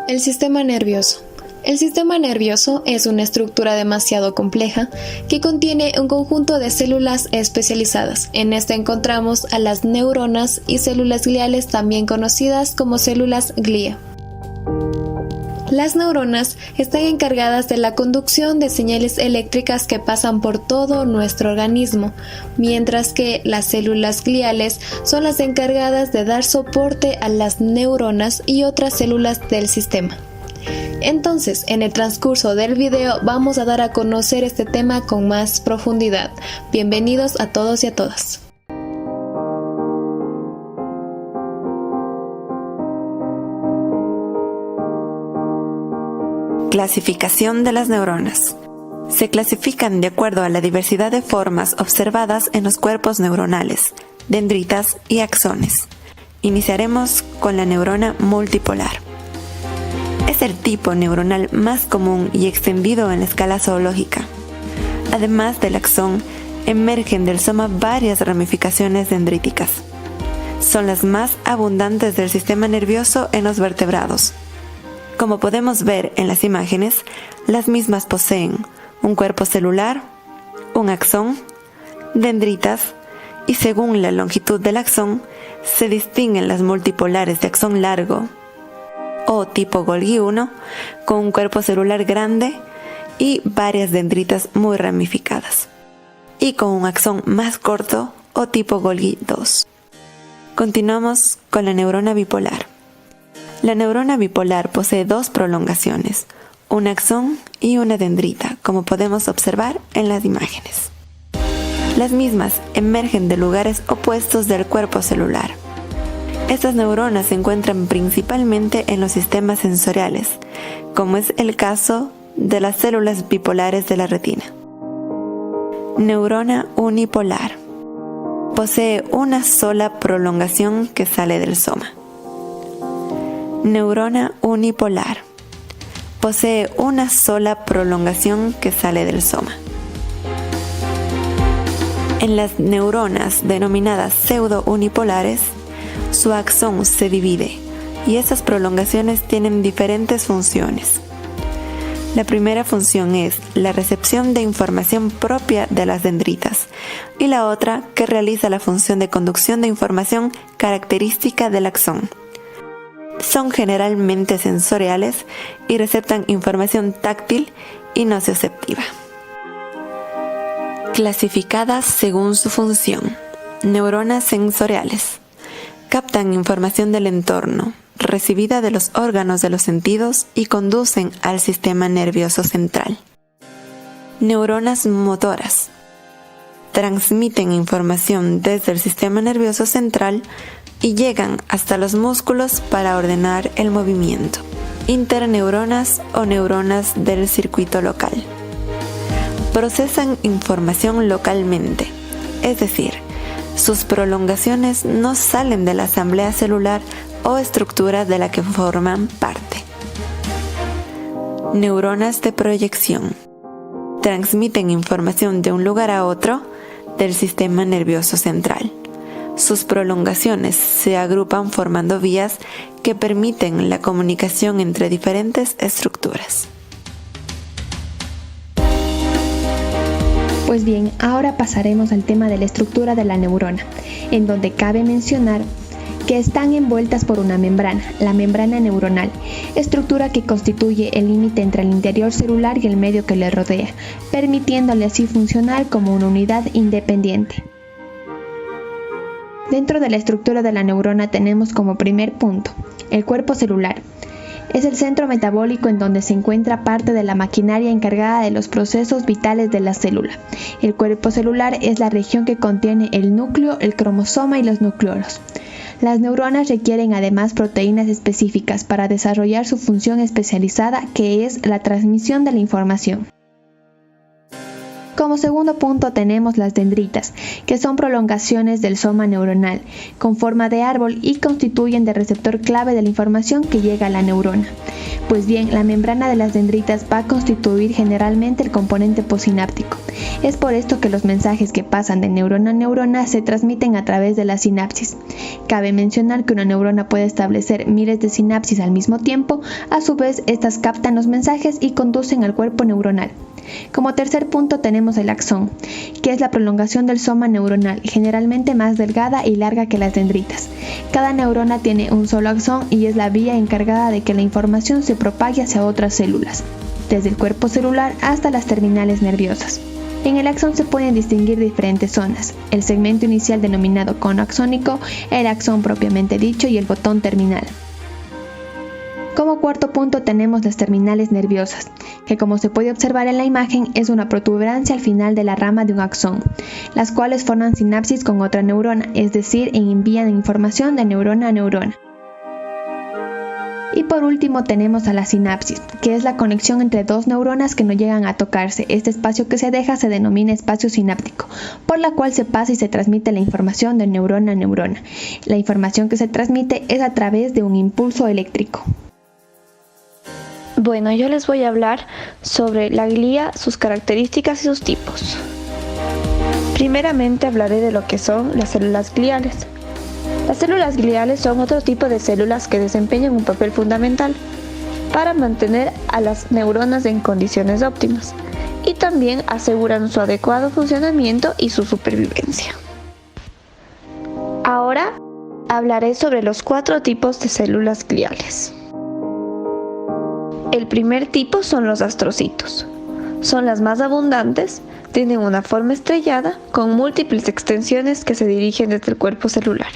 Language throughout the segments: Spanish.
El sistema nervioso. El sistema nervioso es una estructura demasiado compleja que contiene un conjunto de células especializadas. En este encontramos a las neuronas y células gliales, también conocidas como células glía. Las neuronas están encargadas de la conducción de señales eléctricas que pasan por todo nuestro organismo, mientras que las células gliales son las encargadas de dar soporte a las neuronas y otras células del sistema. Entonces, en el transcurso del video vamos a dar a conocer este tema con más profundidad. Bienvenidos a todos y a todas. Clasificación de las neuronas. Se clasifican de acuerdo a la diversidad de formas observadas en los cuerpos neuronales, dendritas y axones. Iniciaremos con la neurona multipolar. Es el tipo neuronal más común y extendido en la escala zoológica. Además del axón, emergen del soma varias ramificaciones dendríticas. Son las más abundantes del sistema nervioso en los vertebrados. Como podemos ver en las imágenes, las mismas poseen un cuerpo celular, un axón, dendritas y según la longitud del axón se distinguen las multipolares de axón largo o tipo Golgi 1 con un cuerpo celular grande y varias dendritas muy ramificadas y con un axón más corto o tipo Golgi 2. Continuamos con la neurona bipolar. La neurona bipolar posee dos prolongaciones, un axón y una dendrita, como podemos observar en las imágenes. Las mismas emergen de lugares opuestos del cuerpo celular. Estas neuronas se encuentran principalmente en los sistemas sensoriales, como es el caso de las células bipolares de la retina. Neurona unipolar. Posee una sola prolongación que sale del soma. Neurona unipolar. Posee una sola prolongación que sale del soma. En las neuronas denominadas pseudo-unipolares, su axón se divide y estas prolongaciones tienen diferentes funciones. La primera función es la recepción de información propia de las dendritas y la otra que realiza la función de conducción de información característica del axón. Son generalmente sensoriales y receptan información táctil y nocioceptiva. Clasificadas según su función. Neuronas sensoriales. Captan información del entorno, recibida de los órganos de los sentidos y conducen al sistema nervioso central. Neuronas motoras. Transmiten información desde el sistema nervioso central y llegan hasta los músculos para ordenar el movimiento. Interneuronas o neuronas del circuito local. Procesan información localmente, es decir, sus prolongaciones no salen de la asamblea celular o estructura de la que forman parte. Neuronas de proyección. Transmiten información de un lugar a otro del sistema nervioso central. Sus prolongaciones se agrupan formando vías que permiten la comunicación entre diferentes estructuras. Pues bien, ahora pasaremos al tema de la estructura de la neurona, en donde cabe mencionar que están envueltas por una membrana, la membrana neuronal, estructura que constituye el límite entre el interior celular y el medio que le rodea, permitiéndole así funcionar como una unidad independiente. Dentro de la estructura de la neurona tenemos como primer punto el cuerpo celular. Es el centro metabólico en donde se encuentra parte de la maquinaria encargada de los procesos vitales de la célula. El cuerpo celular es la región que contiene el núcleo, el cromosoma y los nucleolos. Las neuronas requieren además proteínas específicas para desarrollar su función especializada, que es la transmisión de la información. Como segundo punto tenemos las dendritas, que son prolongaciones del soma neuronal, con forma de árbol y constituyen de receptor clave de la información que llega a la neurona. Pues bien, la membrana de las dendritas va a constituir generalmente el componente postsináptico. Es por esto que los mensajes que pasan de neurona a neurona se transmiten a través de la sinapsis. Cabe mencionar que una neurona puede establecer miles de sinapsis al mismo tiempo, a su vez estas captan los mensajes y conducen al cuerpo neuronal. Como tercer punto tenemos el axón, que es la prolongación del soma neuronal, generalmente más delgada y larga que las dendritas. Cada neurona tiene un solo axón y es la vía encargada de que la información se propague hacia otras células, desde el cuerpo celular hasta las terminales nerviosas. En el axón se pueden distinguir diferentes zonas: el segmento inicial denominado cono axónico, el axón propiamente dicho y el botón terminal. Como cuarto punto tenemos las terminales nerviosas, que como se puede observar en la imagen es una protuberancia al final de la rama de un axón, las cuales forman sinapsis con otra neurona, es decir, envían información de neurona a neurona. Y por último tenemos a la sinapsis, que es la conexión entre dos neuronas que no llegan a tocarse. Este espacio que se deja se denomina espacio sináptico, por la cual se pasa y se transmite la información de neurona a neurona. La información que se transmite es a través de un impulso eléctrico. Bueno, yo les voy a hablar sobre la glía, sus características y sus tipos. Primeramente hablaré de lo que son las células gliales. Las células gliales son otro tipo de células que desempeñan un papel fundamental para mantener a las neuronas en condiciones óptimas y también aseguran su adecuado funcionamiento y su supervivencia. Ahora hablaré sobre los 4 tipos de células gliales. El primer tipo son los astrocitos. Son las más abundantes, tienen una forma estrellada con múltiples extensiones que se dirigen desde el cuerpo celular.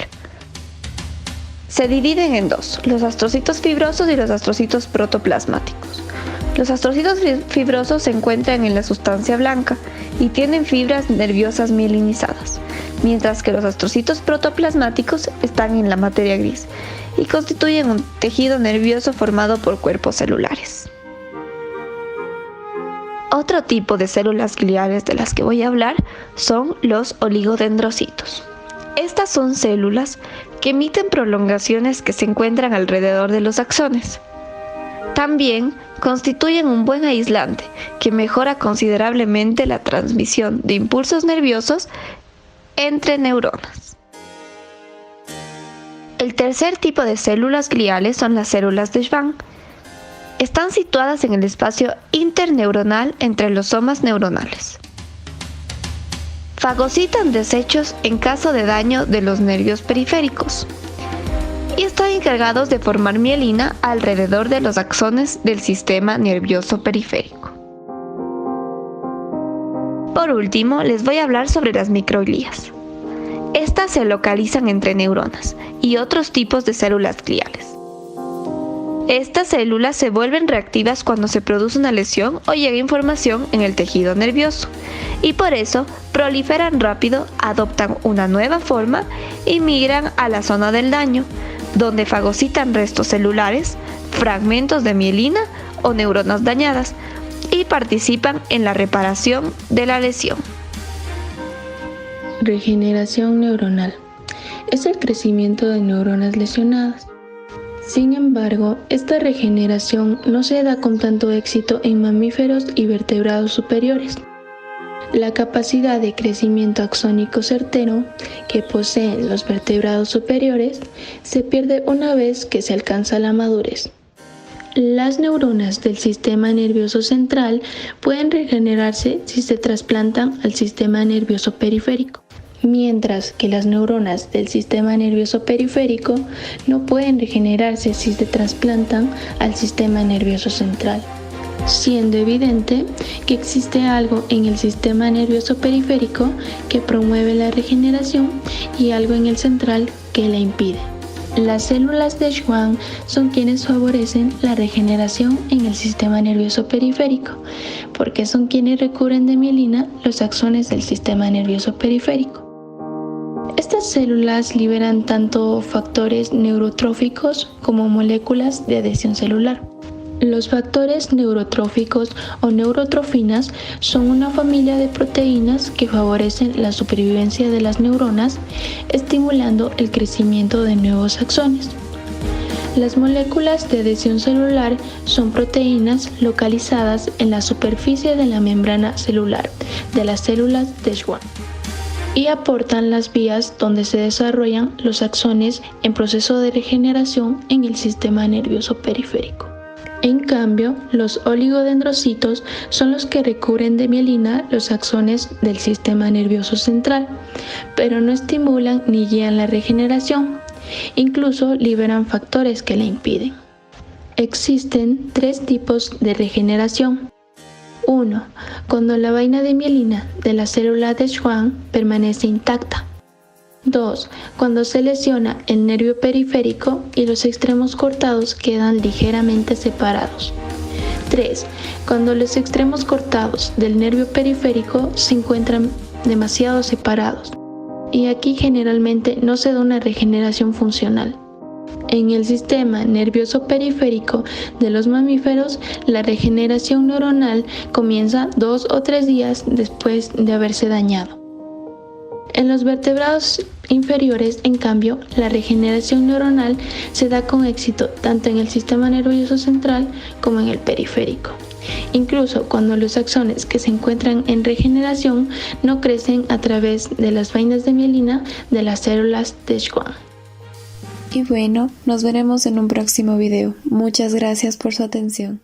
Se dividen en dos, los astrocitos fibrosos y los astrocitos protoplasmáticos. Los astrocitos fibrosos se encuentran en la sustancia blanca y tienen fibras nerviosas mielinizadas, mientras que los astrocitos protoplasmáticos están en la materia gris y constituyen un tejido nervioso formado por cuerpos celulares. Otro tipo de células gliales de las que voy a hablar son los oligodendrocitos. Estas son células que emiten prolongaciones que se encuentran alrededor de los axones. También constituyen un buen aislante que mejora considerablemente la transmisión de impulsos nerviosos entre neuronas. El tercer tipo de células gliales son las células de Schwann. Están situadas en el espacio interneuronal entre los somas neuronales. Fagocitan desechos en caso de daño de los nervios periféricos y están encargados de formar mielina alrededor de los axones del sistema nervioso periférico. Por último, les voy a hablar sobre las microglías. Estas se localizan entre neuronas y otros tipos de células gliales. Estas células se vuelven reactivas cuando se produce una lesión o llega información en el tejido nervioso y por eso proliferan rápido, adoptan una nueva forma y migran a la zona del daño, donde fagocitan restos celulares, fragmentos de mielina o neuronas dañadas y participan en la reparación de la lesión. Regeneración neuronal es el crecimiento de neuronas lesionadas. Sin embargo, esta regeneración no se da con tanto éxito en mamíferos y vertebrados superiores. La capacidad de crecimiento axónico certero que poseen los vertebrados superiores se pierde una vez que se alcanza la madurez. Las neuronas del sistema nervioso central pueden regenerarse si se trasplantan al sistema nervioso periférico, mientras que las neuronas del sistema nervioso periférico no pueden regenerarse si se trasplantan al sistema nervioso central, siendo evidente que existe algo en el sistema nervioso periférico que promueve la regeneración y algo en el central que la impide. Las células de Schwann son quienes favorecen la regeneración en el sistema nervioso periférico, porque son quienes recubren de mielina los axones del sistema nervioso periférico. Estas células liberan tanto factores neurotróficos como moléculas de adhesión celular. Los factores neurotróficos o neurotrofinas son una familia de proteínas que favorecen la supervivencia de las neuronas, estimulando el crecimiento de nuevos axones. Las moléculas de adhesión celular son proteínas localizadas en la superficie de la membrana celular de las células de Schwann y aportan las vías donde se desarrollan los axones en proceso de regeneración en el sistema nervioso periférico. En cambio, los oligodendrocitos son los que recubren de mielina los axones del sistema nervioso central, pero no estimulan ni guían la regeneración, incluso liberan factores que la impiden. Existen 3 tipos de regeneración. 1. Cuando la vaina de mielina de la célula de Schwann permanece intacta. 2. Cuando se lesiona el nervio periférico y los extremos cortados quedan ligeramente separados. 3. Cuando los extremos cortados del nervio periférico se encuentran demasiado separados. Y aquí generalmente no se da una regeneración funcional. En el sistema nervioso periférico de los mamíferos, la regeneración neuronal comienza 2 o 3 días después de haberse dañado. En los vertebrados inferiores, en cambio, la regeneración neuronal se da con éxito tanto en el sistema nervioso central como en el periférico, incluso cuando los axones que se encuentran en regeneración no crecen a través de las vainas de mielina de las células de Schwann. Y bueno, nos veremos en un próximo video. Muchas gracias por su atención.